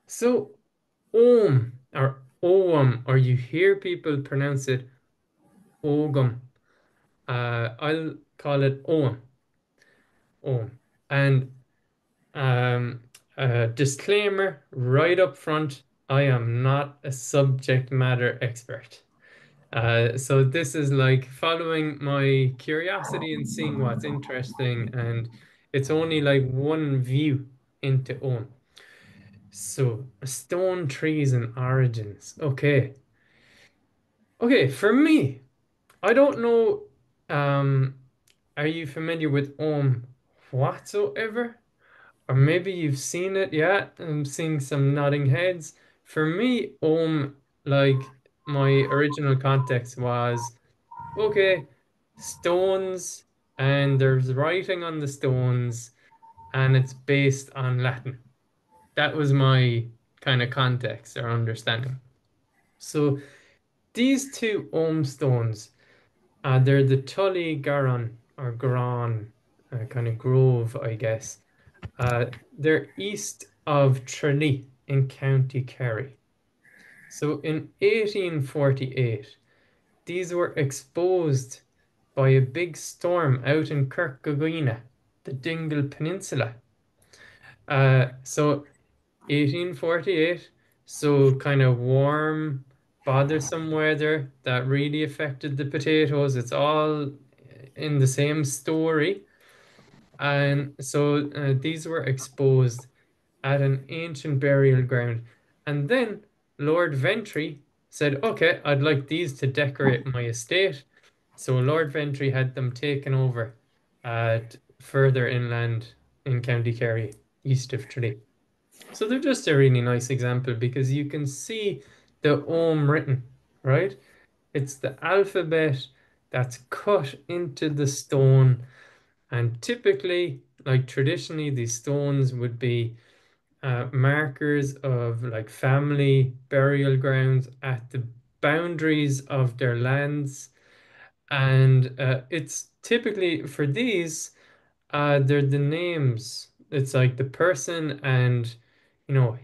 So Ogham or Ogham, or you hear people pronounce it Ogham. I'll call it Ogham. Ogham. And um, disclaimer right up front, I am not a subject matter expert. So this is like following my curiosity and seeing what's interesting, and it's only like one view into Ogham. So stone trees and origins. Okay. Okay, for me, I don't know. Um, are you familiar with whatsoever? Or maybe you've seen it, yeah. I'm seeing some nodding heads. For me, like my original context was okay, stones, and there's writing on the stones, and it's based on Latin. That was my kind of context or understanding. So these two stones. They're the Tully Garon or Garon kind of grove, I guess. They're east of Tralee in County Kerry. So in 1848, these were exposed by a big storm out in Kirkgogina, the Dingle Peninsula. So 1848, so kind of warm, bothersome weather that really affected the potatoes. It's all in the same story. And so these were exposed at an ancient burial ground. And then Lord Ventry said, okay, I'd like these to decorate my estate. So Lord Ventry had them taken over further inland in County Kerry, east of Tralee. So they're just a really nice example because you can see the Ogham written, right? It's the alphabet that's cut into the stone. And typically, like traditionally, these stones would be markers of like family burial grounds at the boundaries of their lands. And it's typically for these, they're the names. It's like the person and,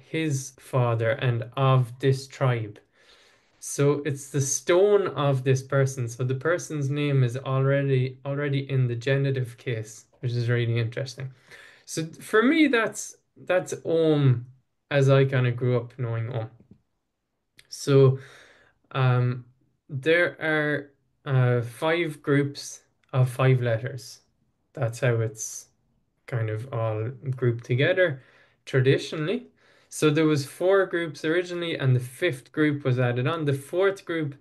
his father and of this tribe. So it's the stone of this person. So the person's name is already in the genitive case, which is really interesting. So for me, that's as I kind of grew up knowing So um, there are five groups of five letters. That's how it's kind of all grouped together traditionally. So there was four groups originally, and the fifth group was added on. The fourth group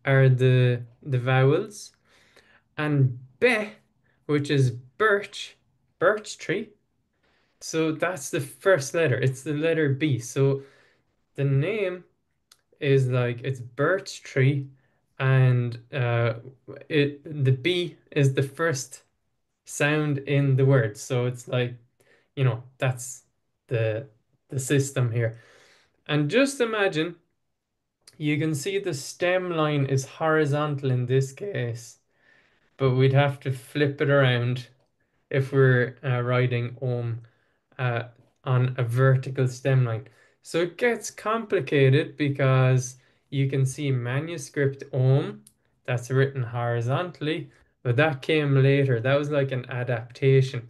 are the vowels, and be, which is birch tree. So that's the first letter. It's the letter B. So the name is like it's birch tree, and the B is the first sound in the word. So it's like, that's the the system here. And just imagine you can see the stem line is horizontal in this case, but we'd have to flip it around if we're writing uh, on a vertical stem line. So it gets complicated because you can see manuscript that's written horizontally, but that came later. That was like an adaptation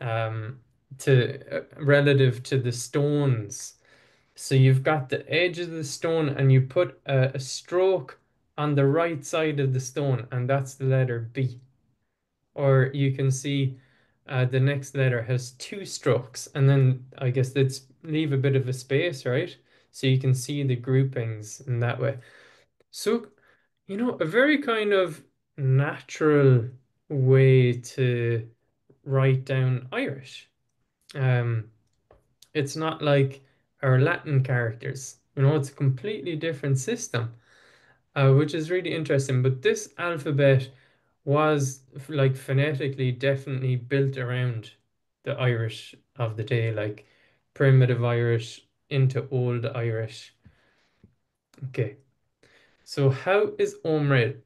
um, to relative to the stones. So you've got the edge of the stone and you put a stroke on the right side of the stone, and that's the letter B. Or you can see the next letter has two strokes, and then I guess let's leave a bit of a space, right? So you can see the groupings in that way. So, a very kind of natural way to write down Irish. Um, it's not like our Latin characters, it's a completely different system, which is really interesting. But this alphabet was like phonetically definitely built around the Irish of the day, like primitive Irish into Old Irish. Okay, so how is Om read?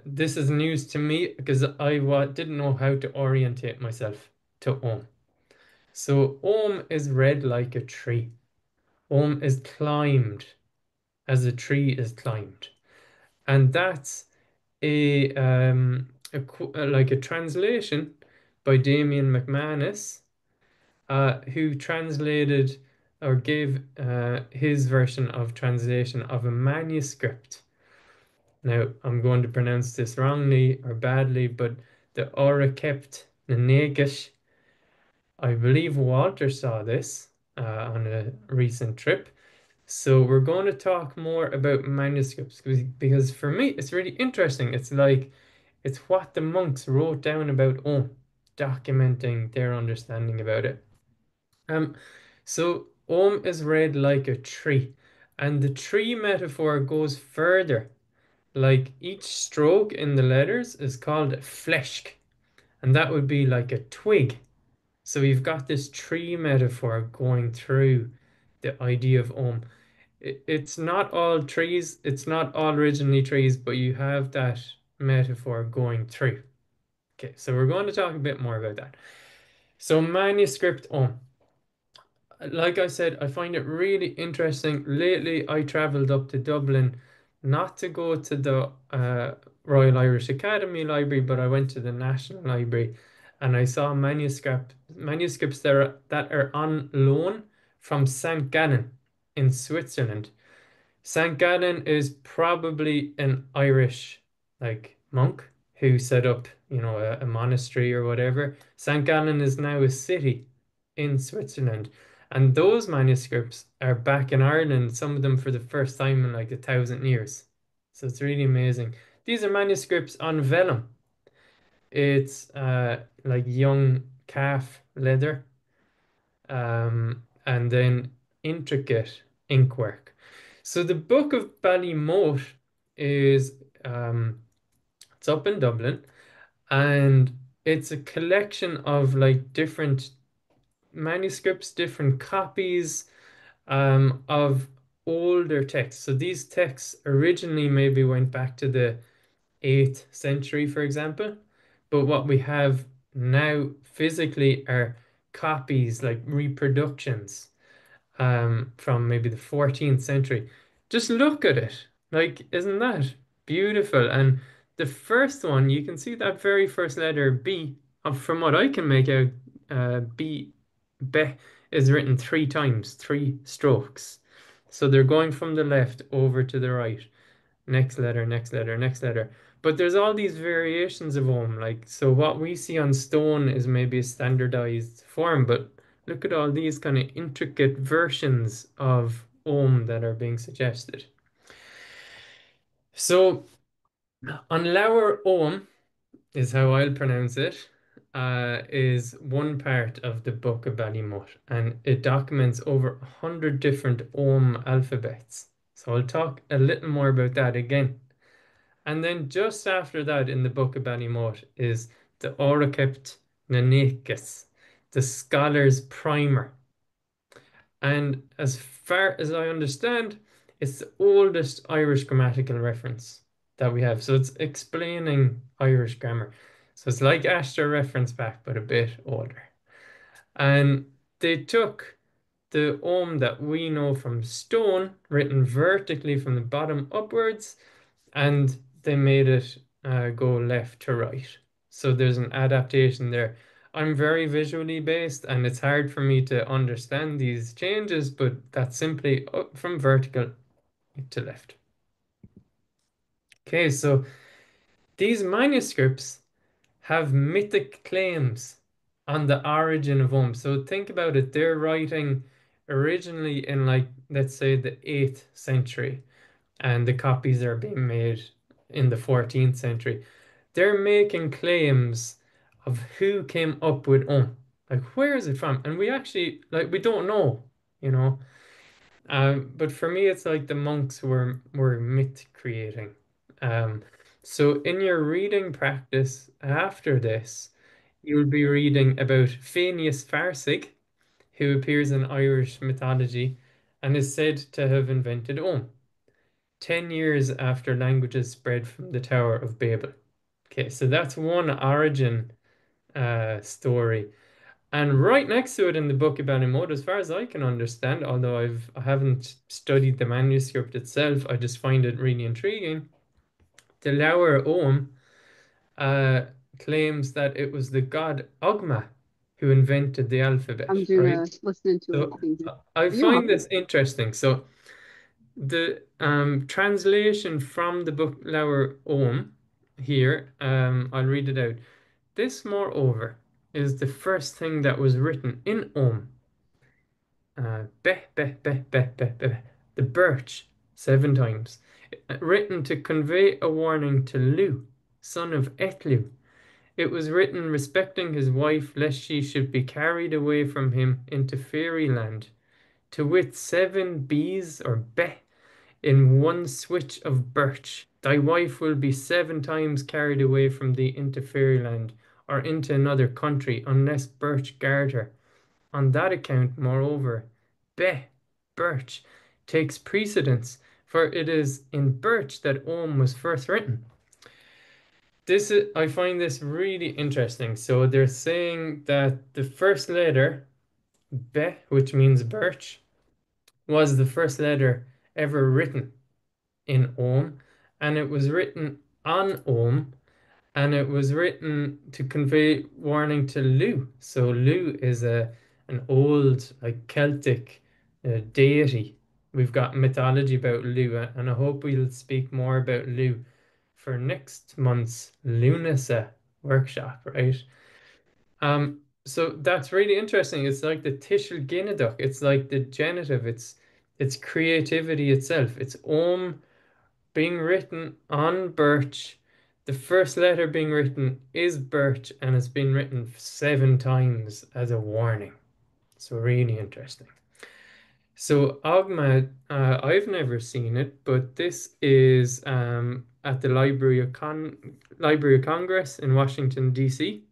This is news to me because didn't know how to orientate myself to Om. So Om is read like a tree. Om is climbed as a tree is climbed. And that's like a translation by Damien McManus, who translated or gave his version of translation of a manuscript. Now, I'm going to pronounce this wrongly or badly, but the Ora kept Nanegish. I believe Walter saw this on a recent trip. So we're going to talk more about manuscripts because for me it's really interesting. It's like it's what the monks wrote down about Ogham, documenting their understanding about it. Um, so Ogham is read like a tree, and the tree metaphor goes further. Like each stroke in the letters is called a fleshk, and that would be like a twig. So you've got this tree metaphor going through the idea of Ogham. It's not all trees, it's not all originally trees, but you have that metaphor going through. Okay, so we're going to talk a bit more about that. So manuscript Ogham. Like I said, I find it really interesting. Lately, I traveled up to Dublin, not to go to the Royal Irish Academy Library, but I went to the National Library, and I saw manuscripts that are on loan from St. Gallen in Switzerland. St. Gallen is probably an Irish like monk who set up, a monastery or whatever. St. Gallen is now a city in Switzerland. And those manuscripts are back in Ireland, some of them for the first time in like 1,000 years. So it's really amazing. These are manuscripts on vellum. It's like young calf leather, and then intricate inkwork. So the Book of Ballymote is it's up in Dublin, and it's a collection of like different manuscripts, different copies of older texts. So these texts originally maybe went back to the 8th century, for example, but what we have now physically are copies, like reproductions from maybe the 14th century. Just look at it. Like, isn't that beautiful? And the first one, you can see that very first letter B, from what I can make out, be is written three times, three strokes. So they're going from the left over to the right. Next letter, next letter, next letter. But there's all these variations of Ogham. Like, so what we see on stone is maybe a standardized form, but look at all these kind of intricate versions of Ogham that are being suggested. So on Lower Ogham is how I'll pronounce it, is one part of the Book of Ballymote, and it documents over 100 different Ogham alphabets. So I'll talk a little more about that again. And then just after that in the Book of Ballymote is the Oracept Nanakis, the Scholar's Primer. And as far as I understand, it's the oldest Irish grammatical reference that we have. So it's explaining Irish grammar. So it's like Astor reference back, but a bit older. And they took the Ogham that we know from stone, written vertically from the bottom upwards, and they made it go left to right. So there's an adaptation there. I'm very visually based, and it's hard for me to understand these changes, but that's simply up from vertical to left. Okay, so these manuscripts have mythic claims on the origin of Ogham. So think about it, they're writing originally in like, let's say the 8th century, and the copies are being made in the 14th century. They're making claims of who came up with Like, where is it from? And we actually, like, we don't know, you know. But for me, it's like the monks were myth creating. Um, so in your reading practice after this, you'll be reading about Phineas Farsig, who appears in Irish mythology and is said to have invented 10 years after languages spread from the Tower of Babel. Okay, so that's one origin story. And right next to it in the Book of Ballymote, as far as I can understand, although I haven't studied the manuscript itself, I just find it really intriguing. The Lower Ogham uh, claims that it was the god Ogma who invented the alphabet, I'm doing right? a listening to a So thing here. I You find on? this interesting. So the translation from the book Lower Ogham here, I'll read it out. This, moreover, is the first thing that was written in Ogham. Beh, beh, beh, beh, beh, beh. The birch, 7 times. Written to convey a warning to Lu, son of Etlu. It was written respecting his wife, lest she should be carried away from him into fairyland. To wit, 7 bees or beh in one switch of birch. Thy wife will be 7 times carried away from thee into fairyland or into another country, unless birch guard her. On that account, moreover, beh, birch, takes precedence, for it is in birch that Om was first written. I find this really interesting. So they're saying that the first letter, be, which means birch, was the first letter ever written in Ogham, and it was written on Ogham, and it was written to convey warning to Lu. So Lu is a an old like Celtic deity. We've got mythology about Lu, and I hope we'll speak more about Lu for next month's Lunasa workshop, right? So that's really interesting. It's like the Tishel Ginneduc. It's like the genitive. It's creativity itself. It's Om being written on birch. The first letter being written is birch, and it's been written 7 times as a warning. So really interesting. So Ogma, I've never seen it, but this is at the Library of Congress in Washington, D.C.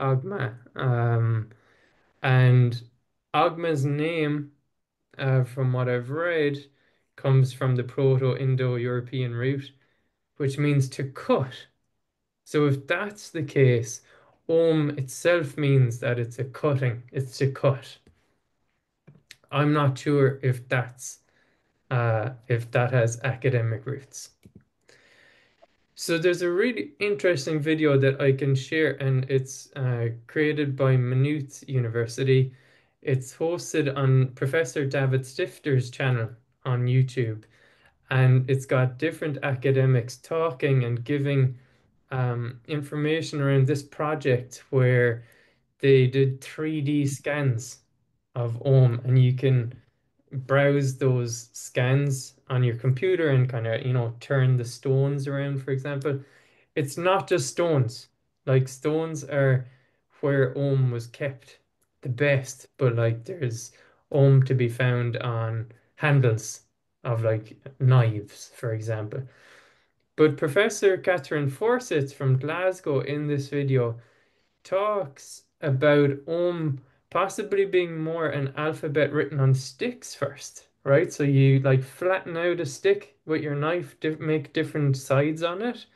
Ogma. And Ogma's name, from what I've read, comes from the Proto-Indo-European root, which means to cut. So if that's the case, itself means that it's a cutting, it's to cut. I'm not sure if that has academic roots. So there's a really interesting video that I can share, and it's created by Maynooth University. It's hosted on Professor David Stifter's channel on YouTube, and it's got different academics talking and giving information around this project where they did 3D scans of Ohm, and you can browse those scans on your computer and kind of, turn the stones around, for example. It's not just stones. Like stones are where Ohm was kept the best, but like there's Ohm to be found on handles of like knives, for example. But Professor Catherine Forsyth from Glasgow in this video talks about possibly being more an alphabet written on sticks first, right? So you like flatten out a stick with your knife, make different sides on it,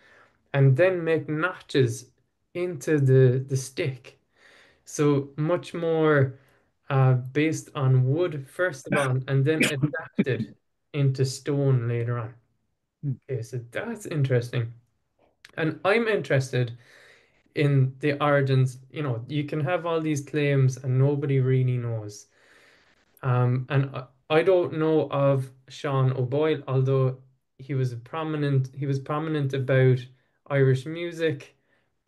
and then make notches into the stick. So much more based on wood first of all, and then adapted into stone later on. Okay, so that's interesting. And I'm interested in the origins. You can have all these claims and nobody really knows. And I don't know of Sean O'Boyle, although he was prominent about Irish music,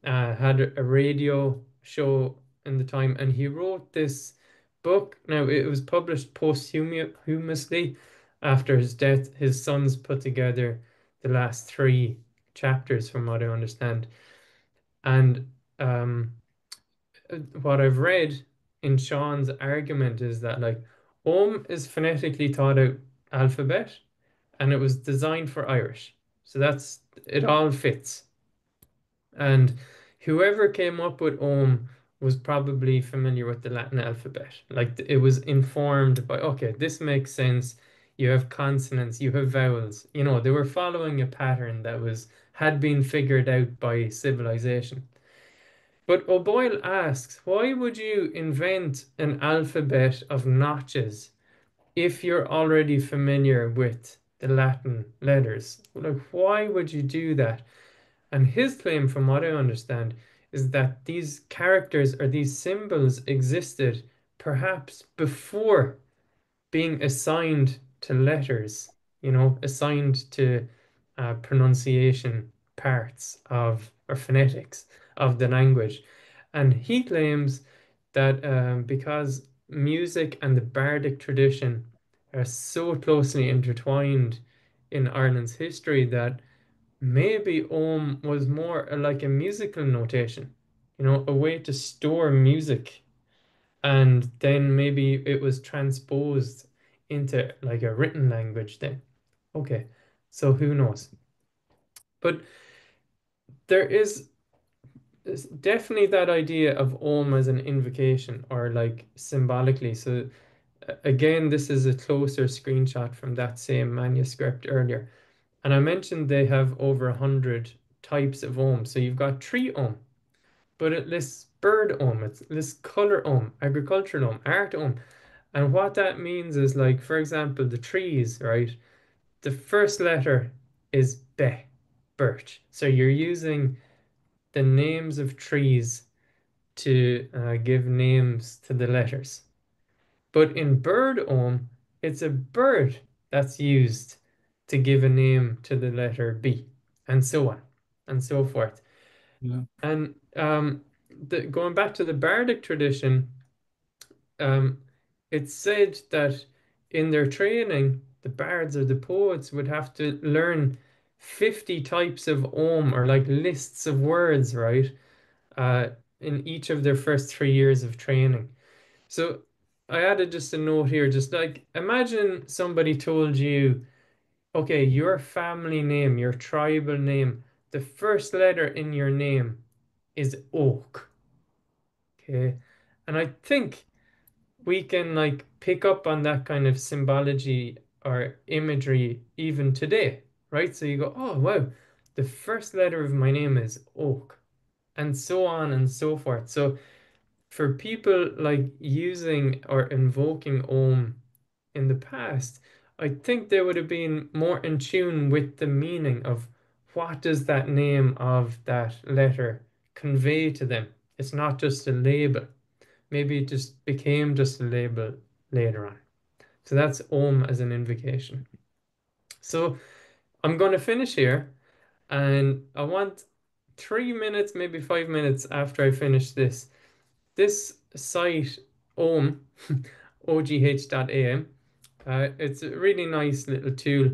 had a radio show in the time, and he wrote this book. Now, it was published posthumously after his death. His sons put together the last 3 chapters, from what I understand. And what I've read in Sean's argument is that like Ohm is phonetically taught out alphabet, and it was designed for Irish. So it all fits. And whoever came up with Ohm was probably familiar with the Latin alphabet. Like it was informed by, okay, this makes sense. You have consonants, you have vowels. They were following a pattern that had been figured out by civilization. But O'Boyle asks, why would you invent an alphabet of notches if you're already familiar with the Latin letters? Like, why would you do that? And his claim, from what I understand, is that these characters or these symbols existed perhaps before being assigned to letters, assigned to pronunciation parts of or phonetics of the language. And he claims that because music and the bardic tradition are so closely intertwined in Ireland's history, that maybe Ogham was more like a musical notation, a way to store music, and then maybe it was transposed into like a written language then. Okay, so who knows? But there is definitely that idea of Om as an invocation or like symbolically. So again, this is a closer screenshot from that same manuscript earlier. And I mentioned they have over 100 types of Om. So you've got tree Om, but it lists bird Om, it lists color Om, agricultural Om, art Om. And what that means is, like, for example, the trees, right? The first letter is be, birch. So you're using the names of trees to give names to the letters. But in bird ohm, it's a bird that's used to give a name to the letter B, and so on, and so forth. Yeah. And going back to the bardic tradition, um, it's said that in their training, the bards or the poets would have to learn 50 types of ohm or like lists of words, right? Uh, in each of their first 3 years of training. So I added just a note here, just like imagine somebody told you, okay, your family name, your tribal name, the first letter in your name is oak. Okay. And I think we can like pick up on that kind of symbology or imagery even today, right? So you go, oh wow, the first letter of my name is Oak, and so on and so forth. So for people like using or invoking Om in the past, I think they would have been more in tune with the meaning of what does that name of that letter convey to them. It's not just a label. Maybe it just became just a label later on. So that's Om as an invocation. So I'm going to finish here, and I want 3 minutes, maybe 5 minutes after I finish this. This site, Om, ogh.am, it's a really nice little tool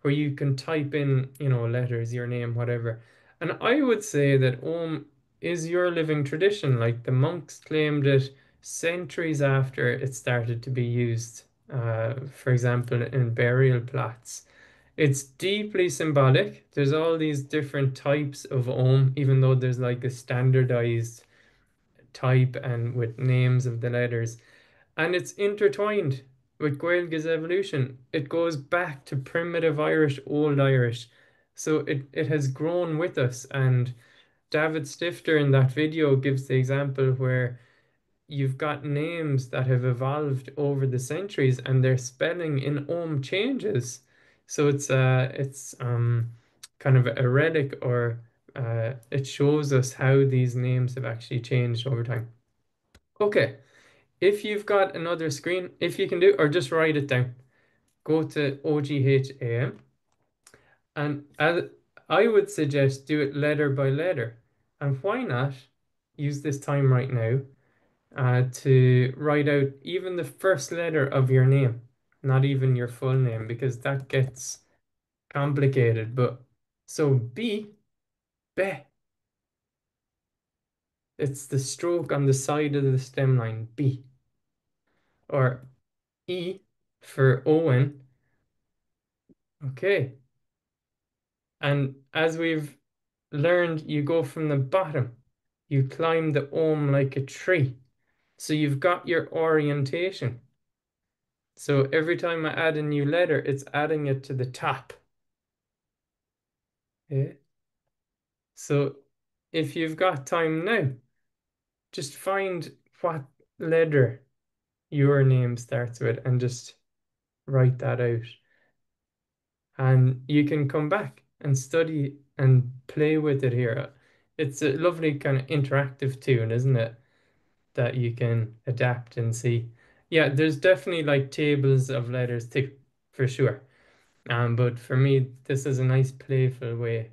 where you can type in, letters, your name, whatever. And I would say that Om is your living tradition. Like the monks claimed it centuries after it started to be used, for example, in burial plots. It's deeply symbolic. There's all these different types of Om, even though there's like a standardized type and with names of the letters. And it's intertwined with Gaelga's evolution. It goes back to primitive Irish, Old Irish. So it has grown with us. And David Stifter in that video gives the example where you've got names that have evolved over the centuries and their spelling in Ogham changes. So it's kind of a relic, or it shows us how these names have actually changed over time. Okay, if you've got another screen, if you can do, or just write it down, go to OGHAM, and I would suggest do it letter by letter. And why not use this time right now to write out even the first letter of your name, not even your full name, because that gets complicated. But so be, it's the stroke on the side of the stem line, B, or E for Owen. Okay. And as we've learned, you go from the bottom, you climb the ohm like a tree. So you've got your orientation. So every time I add a new letter, it's adding it to the top. Okay. So if you've got time now, just find what letter your name starts with and just write that out. And you can come back and study and play with it here. It's a lovely kind of interactive tune, isn't it? That you can adapt and see. Yeah, there's definitely like tables of letters too, for sure. But for me, this is a nice playful way